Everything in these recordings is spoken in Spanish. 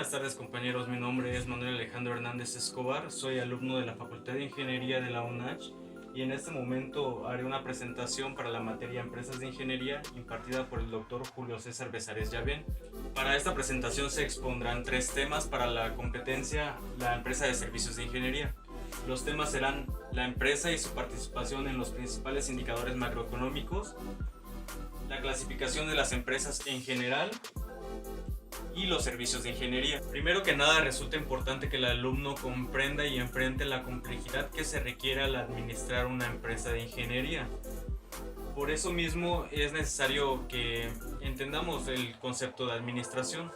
Buenas tardes compañeros, mi nombre es Manuel Alejandro Hernández Escobar, soy alumno de la Facultad de Ingeniería de la UNACH y en este momento haré una presentación para la materia Empresas de Ingeniería impartida por el doctor Julio César Besares Llavén. Para esta presentación se expondrán tres temas para la competencia la empresa de servicios de ingeniería. Los temas serán la empresa y su participación en los principales indicadores macroeconómicos, la clasificación de las empresas en general y los servicios de ingeniería. Primero que nada, resulta importante que el alumno comprenda y enfrente la complejidad que se requiere al administrar una empresa de ingeniería. Por eso mismo es necesario que entendamos el concepto de administración.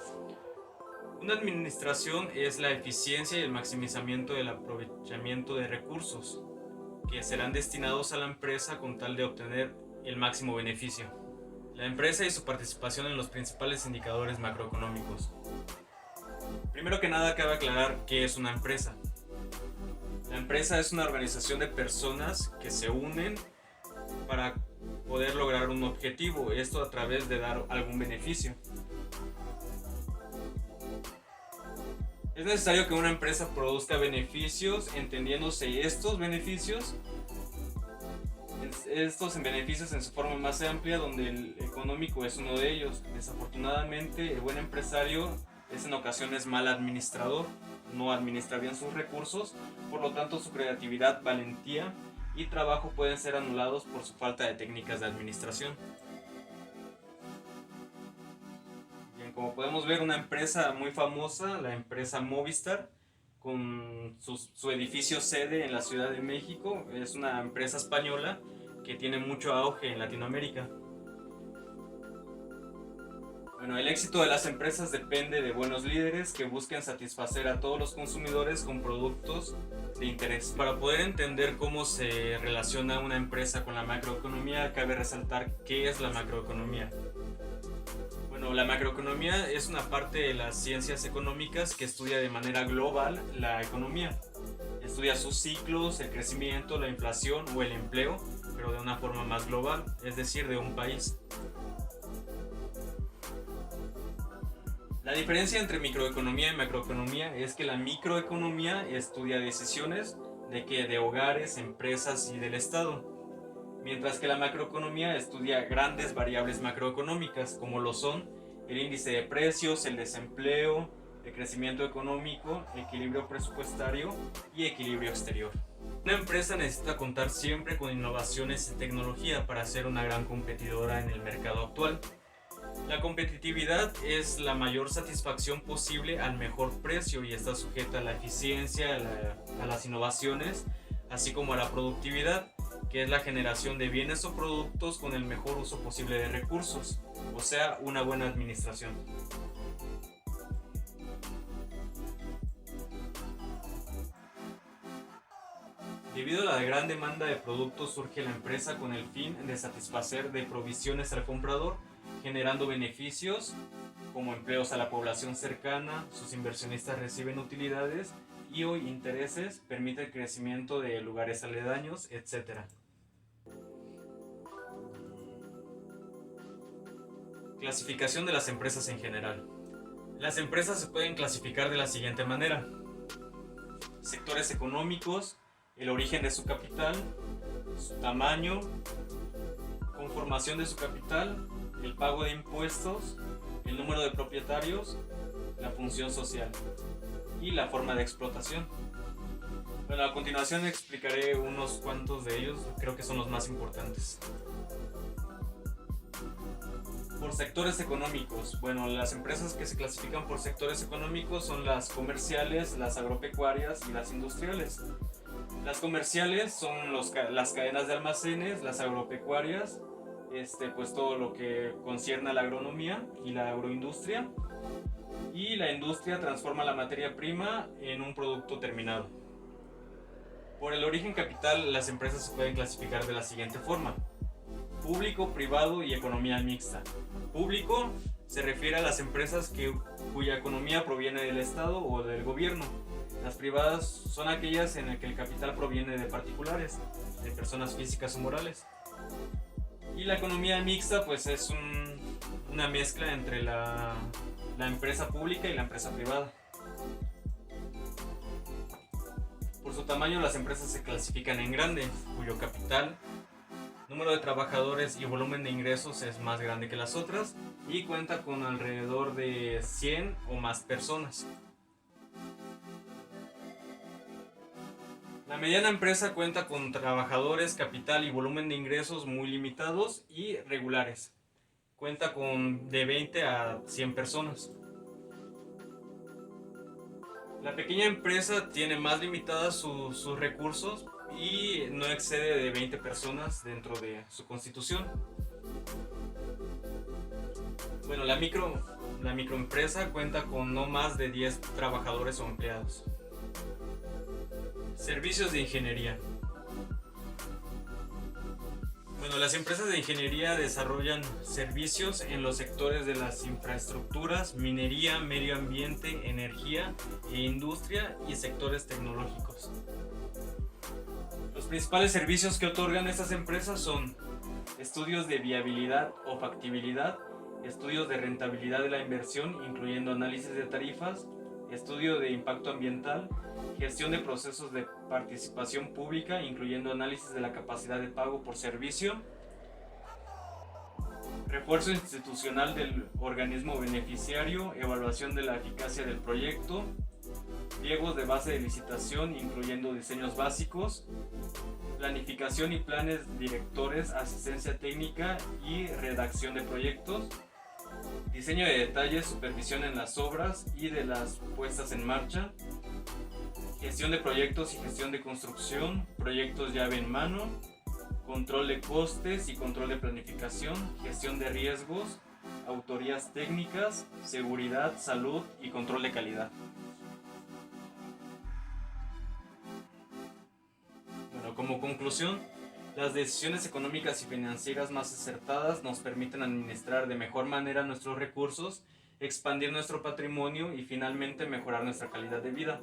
Una administración es la eficiencia y el maximizamiento del aprovechamiento de recursos que serán destinados a la empresa con tal de obtener el máximo beneficio. La empresa y su participación en los principales indicadores macroeconómicos. Primero que nada, cabe aclarar qué es una empresa. La empresa es una organización de personas que se unen para poder lograr un objetivo, esto a través de dar algún beneficio. Es necesario que una empresa produzca beneficios, entendiéndose estos beneficios en beneficios en su forma más amplia, donde el económico es uno de ellos. Desafortunadamente, el buen empresario es en ocasiones mal administrador, no administra bien sus recursos, por lo tanto su creatividad, valentía y trabajo pueden ser anulados por su falta de técnicas de administración. Bien, como podemos ver, una empresa muy famosa, la empresa Movistar, con su edificio sede en la Ciudad de México, es una empresa española que tiene mucho auge en Latinoamérica. Bueno, el éxito de las empresas depende de buenos líderes que busquen satisfacer a todos los consumidores con productos de interés. Para poder entender cómo se relaciona una empresa con la macroeconomía, cabe resaltar qué es la macroeconomía. Bueno, la macroeconomía es una parte de las ciencias económicas que estudia de manera global la economía. Estudia sus ciclos, el crecimiento, la inflación o el empleo, pero de una forma más global, es decir, de un país. La diferencia entre microeconomía y macroeconomía es que la microeconomía estudia decisiones de hogares, empresas y del Estado, mientras que la macroeconomía estudia grandes variables macroeconómicas, como lo son el índice de precios, el desempleo, el crecimiento económico, equilibrio presupuestario y equilibrio exterior. Una empresa necesita contar siempre con innovaciones y tecnología para ser una gran competidora en el mercado actual. La competitividad es la mayor satisfacción posible al mejor precio y está sujeta a la eficiencia, a las innovaciones, así como a la productividad, que es la generación de bienes o productos con el mejor uso posible de recursos, o sea, una buena administración. Debido a la gran demanda de productos, surge la empresa con el fin de satisfacer de provisiones al comprador, generando beneficios como empleos a la población cercana, sus inversionistas reciben utilidades y o intereses, permite el crecimiento de lugares aledaños, etc. Clasificación de las empresas en general. Las empresas se pueden clasificar de la siguiente manera: sectores económicos, el origen de su capital, su tamaño, conformación de su capital, el pago de impuestos, el número de propietarios, la función social y la forma de explotación. Bueno, a continuación explicaré unos cuantos de ellos, creo que son los más importantes. Por sectores económicos. Bueno, las empresas que se clasifican por sectores económicos son las comerciales, las agropecuarias y las industriales. Las comerciales son las cadenas de almacenes, las agropecuarias, pues todo lo que concierne a la agronomía y la agroindustria. Y la industria transforma la materia prima en un producto terminado. Por el origen capital, las empresas se pueden clasificar de la siguiente forma: público, privado y economía mixta. Público se refiere a las empresas cuya economía proviene del Estado o del gobierno. Las privadas son aquellas en las que el capital proviene de particulares, de personas físicas o morales. Y la economía mixta pues es una mezcla entre la empresa pública y la empresa privada. Por su tamaño, las empresas se clasifican en grande, cuyo capital, número de trabajadores y volumen de ingresos es más grande que las otras y cuenta con alrededor de 100 o más personas. La mediana empresa cuenta con trabajadores, capital y volumen de ingresos muy limitados y regulares. Cuenta con de 20 a 100 personas. La pequeña empresa tiene más limitados sus recursos y no excede de 20 personas dentro de su constitución. Bueno, la microempresa cuenta con no más de 10 trabajadores o empleados. Servicios de ingeniería. Bueno, las empresas de ingeniería desarrollan servicios en los sectores de las infraestructuras, minería, medio ambiente, energía e industria y sectores tecnológicos. Los principales servicios que otorgan estas empresas son estudios de viabilidad o factibilidad, estudios de rentabilidad de la inversión, incluyendo análisis de tarifas, estudio de impacto ambiental, gestión de procesos de participación pública, incluyendo análisis de la capacidad de pago por servicio, refuerzo institucional del organismo beneficiario, evaluación de la eficacia del proyecto, pliegos de base de licitación, incluyendo diseños básicos, planificación y planes directores, asistencia técnica y redacción de proyectos, diseño de detalles, supervisión en las obras y de las puestas en marcha, gestión de proyectos y gestión de construcción, proyectos llave en mano, control de costes y control de planificación, gestión de riesgos, autorías técnicas, seguridad, salud y control de calidad. Bueno, como conclusión, las decisiones económicas y financieras más acertadas nos permiten administrar de mejor manera nuestros recursos, expandir nuestro patrimonio y finalmente mejorar nuestra calidad de vida.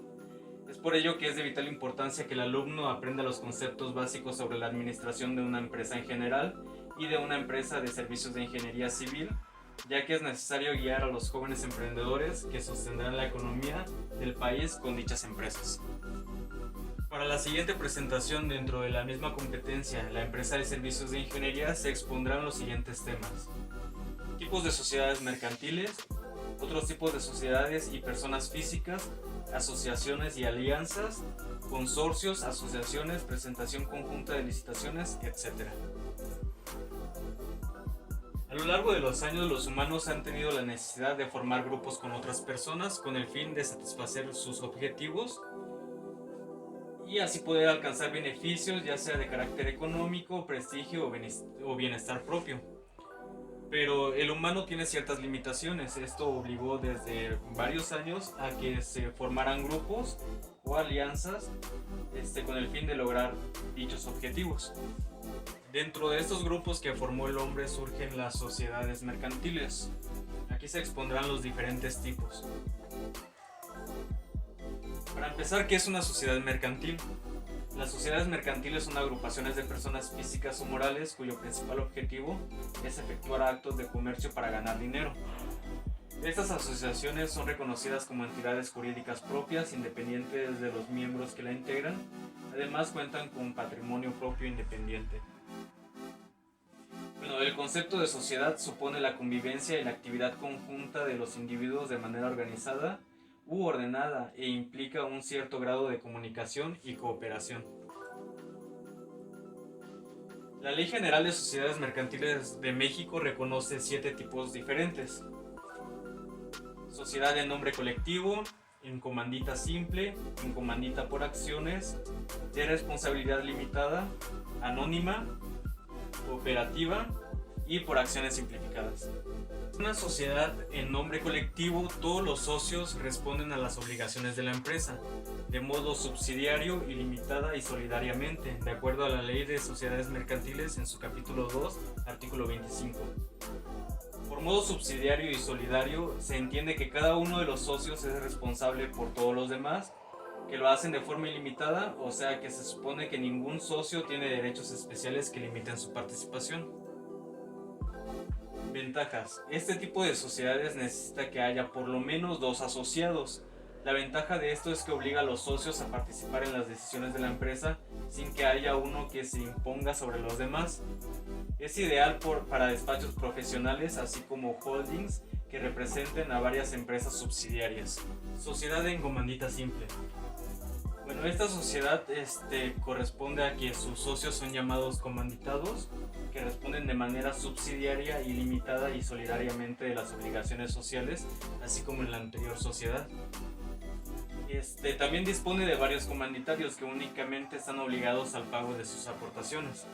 Es por ello que es de vital importancia que el alumno aprenda los conceptos básicos sobre la administración de una empresa en general y de una empresa de servicios de ingeniería civil, ya que es necesario guiar a los jóvenes emprendedores que sostendrán la economía del país con dichas empresas. Para la siguiente presentación dentro de la misma competencia, la empresa de servicios de ingeniería, se expondrán los siguientes temas: tipos de sociedades mercantiles, otros tipos de sociedades y personas físicas, asociaciones y alianzas, consorcios, asociaciones, presentación conjunta de licitaciones, etc. A lo largo de los años, los humanos han tenido la necesidad de formar grupos con otras personas con el fin de satisfacer sus objetivos y así poder alcanzar beneficios, ya sea de carácter económico, prestigio o bienestar propio. Pero el humano tiene ciertas limitaciones. Esto obligó desde varios años a que se formaran grupos o alianzas con el fin de lograr dichos objetivos. Dentro de estos grupos que formó el hombre surgen las sociedades mercantiles. Aquí se expondrán los diferentes tipos. Para empezar, ¿qué es una sociedad mercantil? Las sociedades mercantiles son agrupaciones de personas físicas o morales cuyo principal objetivo es efectuar actos de comercio para ganar dinero. Estas asociaciones son reconocidas como entidades jurídicas propias, independientes de los miembros que la integran. Además, cuentan con patrimonio propio independiente. Bueno, el concepto de sociedad supone la convivencia y la actividad conjunta de los individuos de manera organizada u ordenada e implica un cierto grado de comunicación y cooperación. La Ley General de Sociedades Mercantiles de México reconoce 7 tipos diferentes: sociedad de nombre colectivo, en comandita simple, en comandita por acciones, de responsabilidad limitada, anónima, cooperativa y por acciones simplificadas. En una sociedad en nombre colectivo, todos los socios responden a las obligaciones de la empresa, de modo subsidiario, ilimitada y solidariamente, de acuerdo a la Ley de Sociedades Mercantiles en su capítulo 2, artículo 25. Por modo subsidiario y solidario se entiende que cada uno de los socios es responsable por todos los demás, que lo hacen de forma ilimitada, o sea que se supone que ningún socio tiene derechos especiales que limiten su participación. Ventajas. Este tipo de sociedades necesita que haya por lo menos 2 asociados. La ventaja de esto es que obliga a los socios a participar en las decisiones de la empresa sin que haya uno que se imponga sobre los demás. Es ideal para despachos profesionales, así como holdings que representen a varias empresas subsidiarias. Sociedad en comandita simple. Bueno, esta sociedad corresponde a que sus socios son llamados comanditados, que responden de manera subsidiaria, ilimitada y solidariamente de las obligaciones sociales, así como en la anterior sociedad. También dispone de varios comanditarios que únicamente están obligados al pago de sus aportaciones.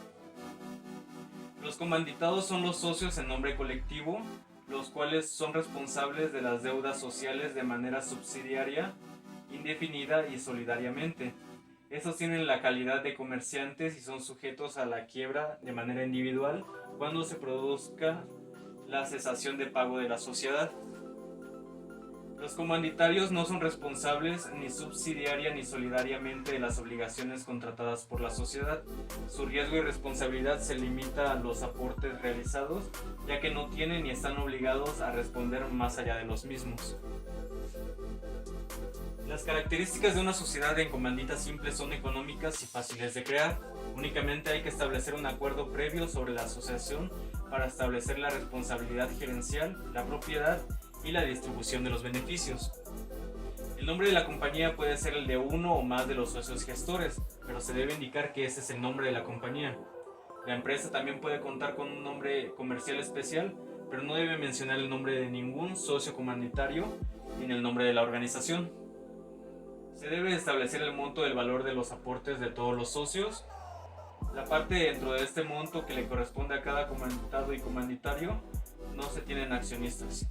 Los comanditados son los socios en nombre colectivo, los cuales son responsables de las deudas sociales de manera subsidiaria, indefinida y solidariamente. Estos tienen la calidad de comerciantes y son sujetos a la quiebra de manera individual cuando se produzca la cesación de pago de la sociedad. Los comanditarios no son responsables ni subsidiaria ni solidariamente de las obligaciones contratadas por la sociedad. Su riesgo y responsabilidad se limita a los aportes realizados, ya que no tienen ni están obligados a responder más allá de los mismos. Las características de una sociedad en comandita simple son económicas y fáciles de crear. Únicamente hay que establecer un acuerdo previo sobre la asociación para establecer la responsabilidad gerencial, la propiedad y la distribución de los beneficios. El nombre de la compañía puede ser el de uno o más de los socios gestores, pero se debe indicar que ese es el nombre de la compañía. La empresa también puede contar con un nombre comercial especial, pero no debe mencionar el nombre de ningún socio comanditario ni el nombre de la organización. Se debe establecer el monto del valor de los aportes de todos los socios. La parte dentro de este monto que le corresponde a cada comanditado y comanditario no se tienen accionistas.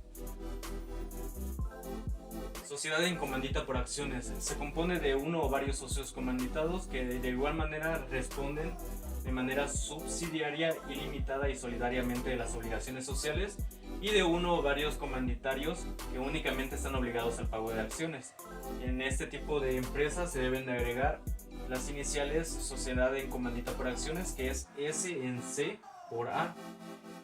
Sociedad en comandita por acciones. Se compone de uno o varios socios comanditados que de igual manera responden de manera subsidiaria, ilimitada y solidariamente de las obligaciones sociales, y de uno o varios comanditarios que únicamente están obligados al pago de acciones. En este tipo de empresas se deben de agregar las iniciales sociedad en comandita por acciones, que es S en C por A,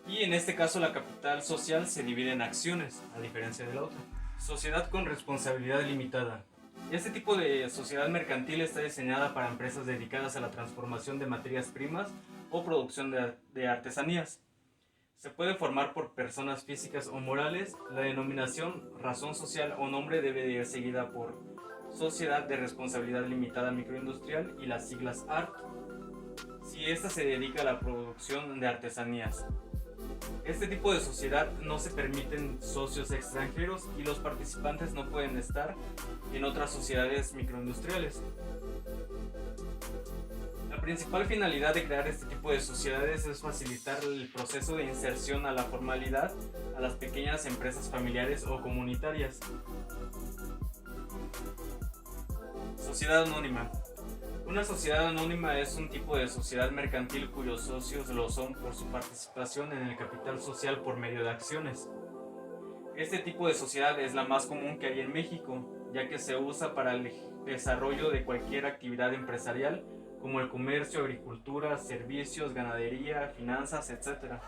y en este caso la capital social se divide en acciones, a diferencia de la otra. Sociedad con responsabilidad limitada. Este tipo de sociedad mercantil está diseñada para empresas dedicadas a la transformación de materias primas o producción de artesanías. Se puede formar por personas físicas o morales. La denominación, razón social o nombre debe de ir seguida por Sociedad de Responsabilidad Limitada Microindustrial y las siglas ART, si ésta se dedica a la producción de artesanías. Este tipo de sociedad no se permiten socios extranjeros y los participantes no pueden estar en otras sociedades microindustriales. La principal finalidad de crear este tipo de sociedades es facilitar el proceso de inserción a la formalidad a las pequeñas empresas familiares o comunitarias. Sociedad anónima. Una sociedad anónima es un tipo de sociedad mercantil cuyos socios lo son por su participación en el capital social por medio de acciones. Este tipo de sociedad es la más común que hay en México, ya que se usa para el desarrollo de cualquier actividad empresarial, como el comercio, agricultura, servicios, ganadería, finanzas, etc.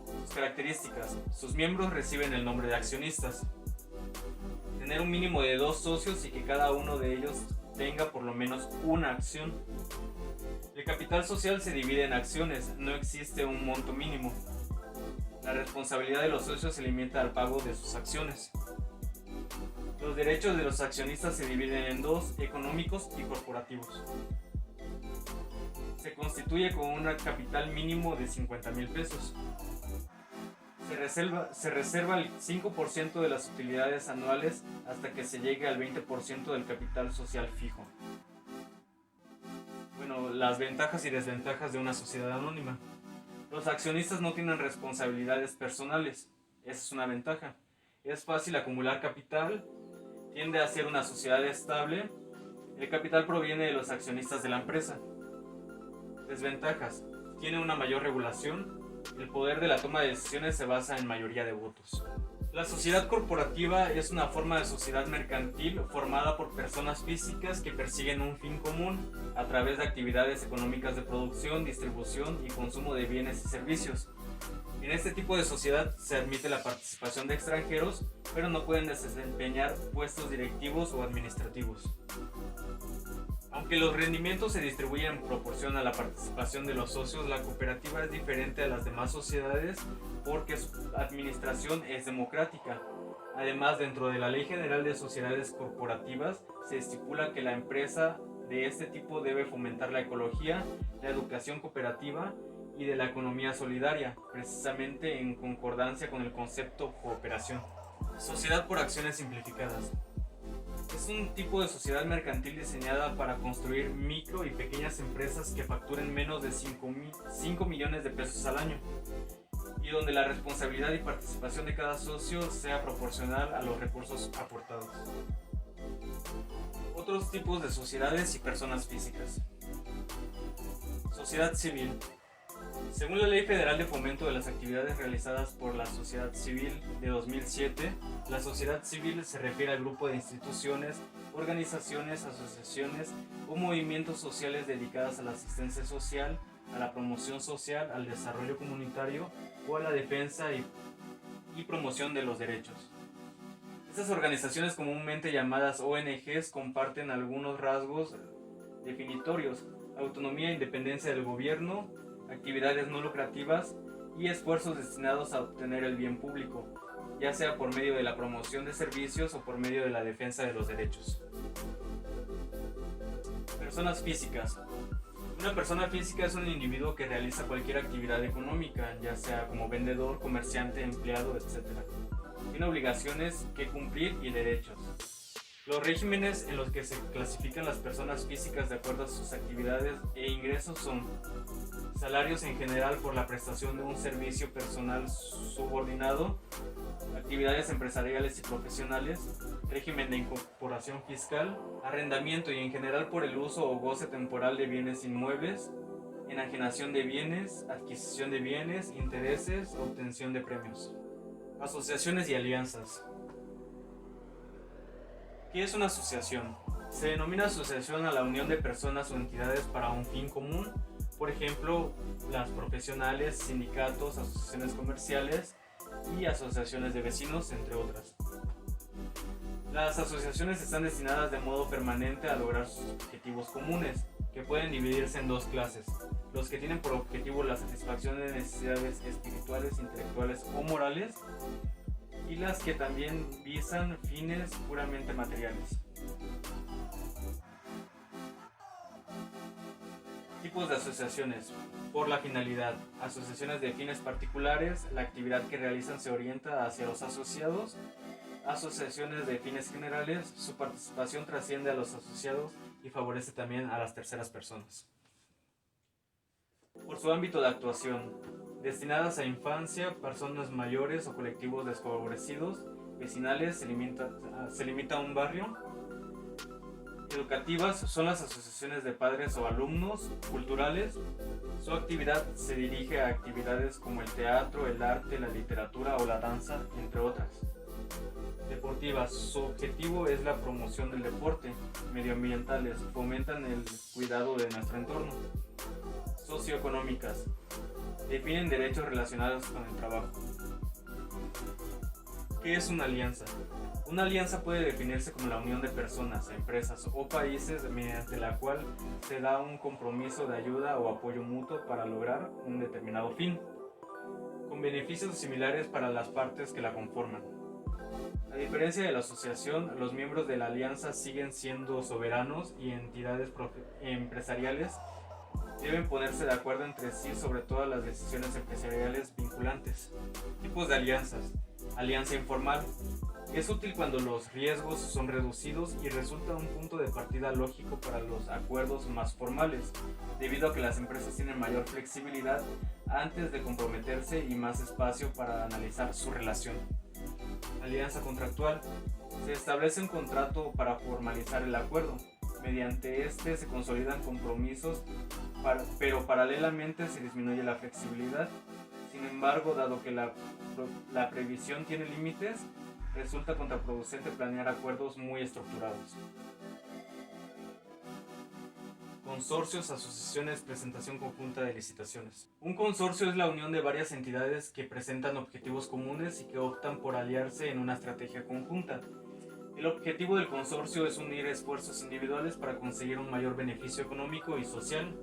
Sus características. Sus miembros reciben el nombre de accionistas. Tener un mínimo de 2 socios y que cada uno de ellos tenga por lo menos una acción. El capital social se divide en acciones, no existe un monto mínimo. La responsabilidad de los socios se limita al pago de sus acciones. Los derechos de los accionistas se dividen en 2, económicos y corporativos. Se constituye con un capital mínimo de 50,000 pesos. Se reserva el 5% de las utilidades anuales hasta que se llegue al 20% del capital social fijo. Bueno, las ventajas y desventajas de una sociedad anónima. Los accionistas no tienen responsabilidades personales, esa es una ventaja. Es fácil acumular capital, tiende a ser una sociedad estable, el capital proviene de los accionistas de la empresa. Desventajas. Tiene una mayor regulación. El poder de la toma de decisiones se basa en mayoría de votos. La sociedad corporativa es una forma de sociedad mercantil formada por personas físicas que persiguen un fin común a través de actividades económicas de producción, distribución y consumo de bienes y servicios. En este tipo de sociedad se admite la participación de extranjeros, pero no pueden desempeñar puestos directivos o administrativos. Aunque los rendimientos se distribuyen en proporción a la participación de los socios, la cooperativa es diferente a las demás sociedades porque su administración es democrática. Además, dentro de la Ley General de Sociedades Corporativas se estipula que la empresa de este tipo debe fomentar la ecología, la educación cooperativa y de la economía solidaria, precisamente en concordancia con el concepto cooperación. Sociedad por acciones simplificadas. Es un tipo de sociedad mercantil diseñada para construir micro y pequeñas empresas que facturen menos de 5 millones de pesos al año y donde la responsabilidad y participación de cada socio sea proporcional a los recursos aportados. Otros tipos de sociedades y personas físicas. Sociedad civil. Según la Ley Federal de Fomento de las Actividades Realizadas por la Sociedad Civil de 2007, la sociedad civil se refiere al grupo de instituciones, organizaciones, asociaciones o movimientos sociales dedicadas a la asistencia social, a la promoción social, al desarrollo comunitario o a la defensa y promoción de los derechos. Estas organizaciones, comúnmente llamadas ONGs, comparten algunos rasgos definitorios: autonomía e independencia del gobierno, actividades no lucrativas y esfuerzos destinados a obtener el bien público, ya sea por medio de la promoción de servicios o por medio de la defensa de los derechos. Personas físicas. Una persona física es un individuo que realiza cualquier actividad económica, ya sea como vendedor, comerciante, empleado, etc. Tiene obligaciones que cumplir y derechos. Los regímenes en los que se clasifican las personas físicas de acuerdo a sus actividades e ingresos son: salarios en general por la prestación de un servicio personal subordinado, actividades empresariales y profesionales, régimen de incorporación fiscal, arrendamiento y en general por el uso o goce temporal de bienes inmuebles, enajenación de bienes, adquisición de bienes, intereses, obtención de premios. Asociaciones y alianzas. ¿Qué es una asociación? Se denomina asociación a la unión de personas o entidades para un fin común, por ejemplo, las profesionales, sindicatos, asociaciones comerciales y asociaciones de vecinos, entre otras. Las asociaciones están destinadas de modo permanente a lograr sus objetivos comunes, que pueden dividirse en dos clases: los que tienen por objetivo la satisfacción de necesidades espirituales, intelectuales o morales, y las que también visan fines puramente materiales. Tipos de asociaciones. Por la finalidad. Asociaciones de fines particulares. La actividad que realizan se orienta hacia los asociados. Asociaciones de fines generales. Su participación trasciende a los asociados y favorece también a las terceras personas. Por su ámbito de actuación. Destinadas a infancia, personas mayores o colectivos desfavorecidos. Vecinales, se limita a un barrio. Educativas son las asociaciones de padres o alumnos. Culturales, su actividad se dirige a actividades como el teatro, el arte, la literatura o la danza, entre otras. Deportivas, su objetivo es la promoción del deporte. Medioambientales, fomentan el cuidado de nuestro entorno. Socioeconómicas, definen derechos relacionados con el trabajo. ¿Qué es una alianza? Una alianza puede definirse como la unión de personas, empresas o países mediante la cual se da un compromiso de ayuda o apoyo mutuo para lograr un determinado fin, con beneficios similares para las partes que la conforman. A diferencia de la asociación, los miembros de la alianza siguen siendo soberanos y entidades empresariales deben ponerse de acuerdo entre sí sobre todas las decisiones empresariales vinculantes. Tipos de alianzas. Alianza informal. Es útil cuando los riesgos son reducidos y resulta un punto de partida lógico para los acuerdos más formales, debido a que las empresas tienen mayor flexibilidad antes de comprometerse y más espacio para analizar su relación. Alianza contractual. Se establece un contrato para formalizar el acuerdo. Mediante este se consolidan compromisos, pero paralelamente se disminuye la flexibilidad. Sin embargo, dado que la previsión tiene límites, resulta contraproducente planear acuerdos muy estructurados. Consorcios, asociaciones, presentación conjunta de licitaciones. Un consorcio es la unión de varias entidades que presentan objetivos comunes y que optan por aliarse en una estrategia conjunta. El objetivo del consorcio es unir esfuerzos individuales para conseguir un mayor beneficio económico y social,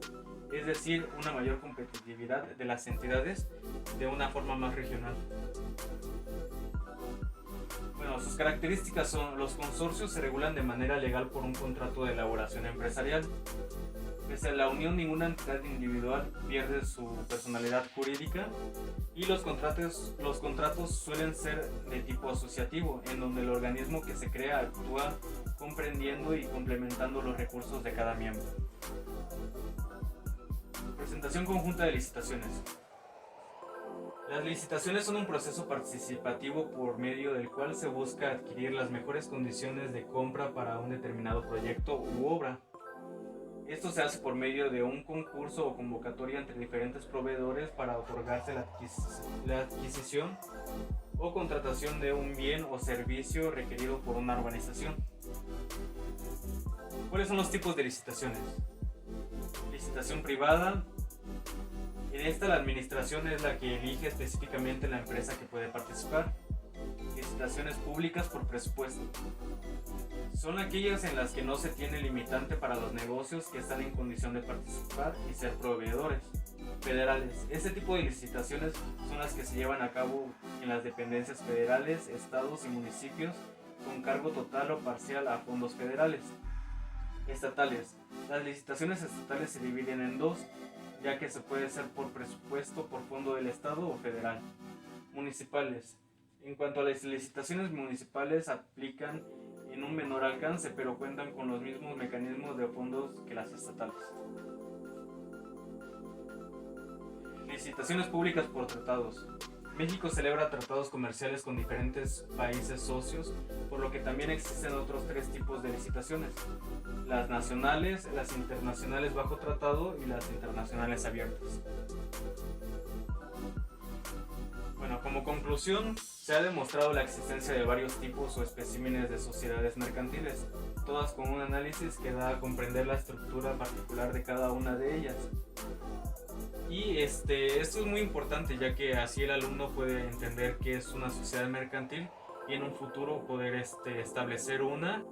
es decir, una mayor competitividad de las entidades de una forma más regional. Bueno, sus características son: los consorcios se regulan de manera legal por un contrato de elaboración empresarial. Pese a la unión, ninguna entidad individual pierde su personalidad jurídica, y los contratos suelen ser de tipo asociativo, en donde el organismo que se crea actúa comprendiendo y complementando los recursos de cada miembro. Presentación conjunta de licitaciones. Las licitaciones son un proceso participativo por medio del cual se busca adquirir las mejores condiciones de compra para un determinado proyecto u obra. Esto se hace por medio de un concurso o convocatoria entre diferentes proveedores para otorgarse la adquisición o contratación de un bien o servicio requerido por una organización. ¿Cuáles son los tipos de licitaciones? Licitación privada. En esta, la administración es la que elige específicamente la empresa que puede participar. Licitaciones públicas por presupuesto. Son aquellas en las que no se tiene limitante para los negocios que están en condición de participar y ser proveedores. Federales. Este tipo de licitaciones son las que se llevan a cabo en las dependencias federales, estados y municipios, con cargo total o parcial a fondos federales. Estatales. Las licitaciones estatales se dividen en dos, ya que se puede hacer por presupuesto, por fondo del estado o federal. Municipales. En cuanto a las licitaciones municipales, aplican en un menor alcance, pero cuentan con los mismos mecanismos de fondos que las estatales. Licitaciones públicas por tratados. México celebra tratados comerciales con diferentes países socios, por lo que también existen otros tres tipos de licitaciones: las nacionales, las internacionales bajo tratado y las internacionales abiertas. Bueno, como conclusión, se ha demostrado la existencia de varios tipos o especímenes de sociedades mercantiles, todas con un análisis que da a comprender la estructura particular de cada una de ellas. Y esto es muy importante, ya que así el alumno puede entender qué es una sociedad mercantil y en un futuro poder establecer una.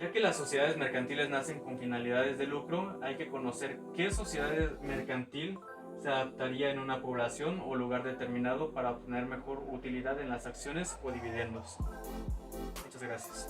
Ya que las sociedades mercantiles nacen con finalidades de lucro, hay que conocer qué sociedad mercantil se adaptaría en una población o lugar determinado para obtener mejor utilidad en las acciones o dividendos. Muchas gracias.